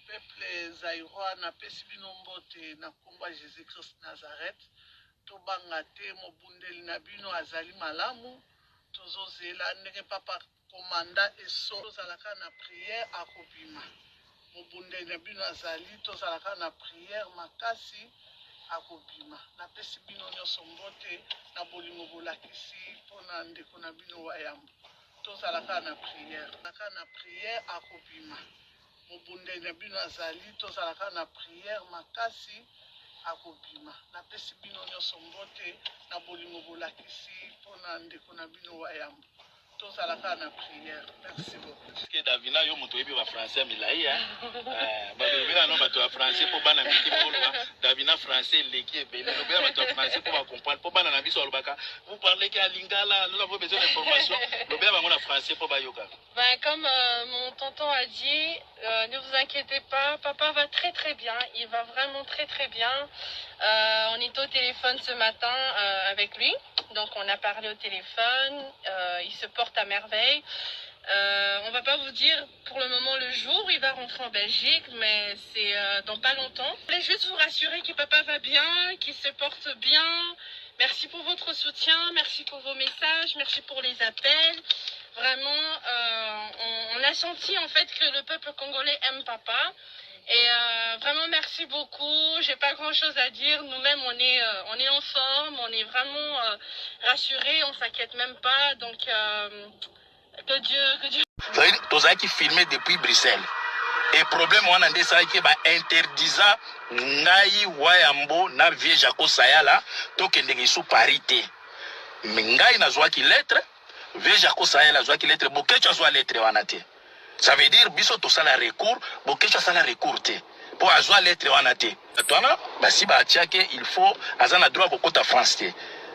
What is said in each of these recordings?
peuple zaïrois na pesi bino mbote na komba Jésus Christ Nazareth to bangate mobundeli na bino azali malamu tozozela ndenge papa komanda eso tozalaka na prière akobima mobundeli na bino azali tozalaka na prière makasi akobima na pesi bino nyonso mbote na bolingo bolakisi mpona ndeko na bino wayambo tozalaka na prière akobima mobundeli na bino azali tozalaka na prière makasi akobima na pesi bino nyonso mbote na bolingo bolakisi mpona ndeko na bino wayambo tozalaka na prière. Merci beaucoup. Que Davina yo moto yebi ba français milai ba bela no bato ba français po bana miki bolo Davina français leki ebele no bela bato français po ba comprendre po bana na biso alobaka vous parlez que lingala nous avons besoin d'informations no bela bango na français po ba yoka. Ben comme mon tonton a dit, ne vous inquiétez pas, papa va très très bien, il va vraiment très très bien. On est au téléphone ce matin avec lui, donc on a parlé au téléphone, il se porte à merveille. On va pas vous dire pour le moment le jour où il va rentrer en Belgique, mais c'est dans pas longtemps. Je voulais juste vous rassurer que papa va bien, qu'il se porte bien. Merci pour votre soutien, merci pour vos messages, merci pour les appels. Vraiment, on a senti en fait que le peuple congolais aime papa. Et vraiment merci beaucoup. J'ai pas grand chose à dire. Nous-mêmes on est en forme, on est vraiment rassurés, on s'inquiète même pas. Donc que Dieu. Tous ceux qui filment depuis Bruxelles. Et problème on a ça qui va interdisant ngai wayambo na vie Jaco Sayala to kendenge sous parité. Ngai na zwa ki lettre, vie Jaco Sayala zwa ki lettre bokecha zwa lettre wanate. Ça veut dire biso to sala recours, bokecha sala recours te. Pour azwa lettre wanate. Atwana ba si ba tiake il faut azana droit kokota France te.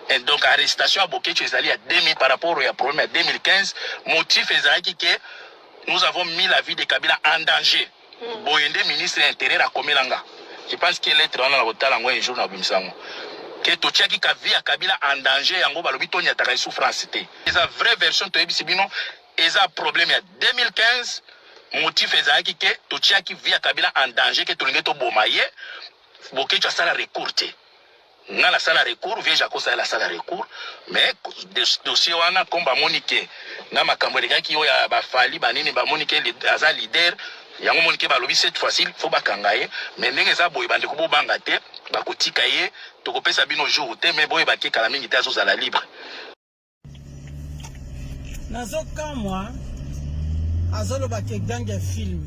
Et donc arrestation à bokecha ezali à 2000 par rapport au problème à 2015, motif ezali que nous avons mis la vie de Kabila en danger. Boyende ministre de l'Intérieur à Komelanga. Je pense qu'il est dans la hôtel un jour dans Bimsango. Que Tochiaki Kavi à Kabila en danger, en gros, Balobito n'y a pas de souffrance. C'est la vraie version de Ebisibino. Et ça problème il y a 2015. Motif est que Tochiaki vit à Kabila en danger, que Tolingeto Bomaye, Boké tu as ça la recours. Dans la salle à recours, vient Jaco ça la salle à recours, mais dossier wana comme ba monique na makambo les gars qui ont ba fali ba nini ba monique les aza leader yango monique ba lobi cette fois-ci faut ba kangaye mais ndenge za boy bande ko banga te ba kotika ye to ko pesa bino jour te mais boy ba ke kala mingi te azo za la libre nazo kamwa azolo ba ke ganga film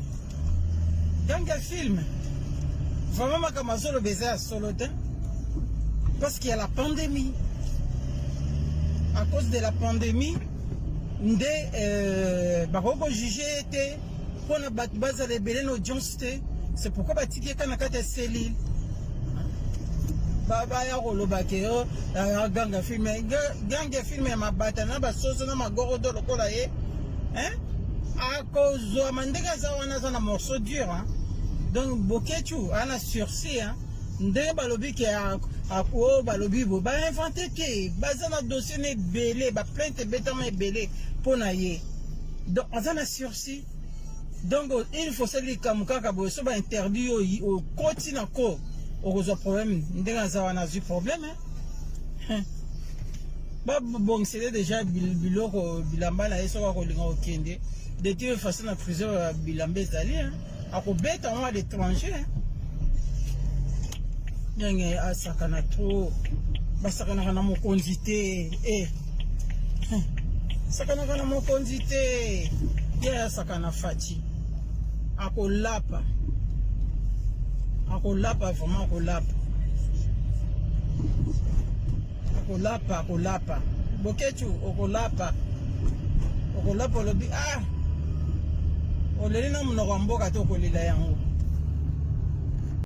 vraiment makambo azolo beza ya solo te. Parce qu'il y a la pandémie. À cause de la pandémie, Baroko jugé était pour ne pas baser les audience. C'est pourquoi Batiki est en carte cellule. Baba ya rolo bakeo, ganga filmé ma batana, basozo na magorodo lokola ye. Hein? À cause de Mandega Zawana a un morceau dur. Hein? Donc Boketu a un sursis. Hein? Ndé balobi qui a quoi balobi bo ba inventé que bazana dossier ne belé ba plainte bétama belé pour naie donc on a sursis donc il faut se dire comme kaka bo so ba interdit au continent ko au problème ndé na eu problème hein ba bon c'est déjà biloko bilamba na eso ko linga okende de toute façon na prison bilambe zali hein a ko beta à l'étranger hein. Nyenge asakana trop basakana kana mokonzi te sakana kana mokonzi te ye asakana fati akolapa vraiment akolapa boketu okolapa lobi oleli na mnoko mboka to kolela yango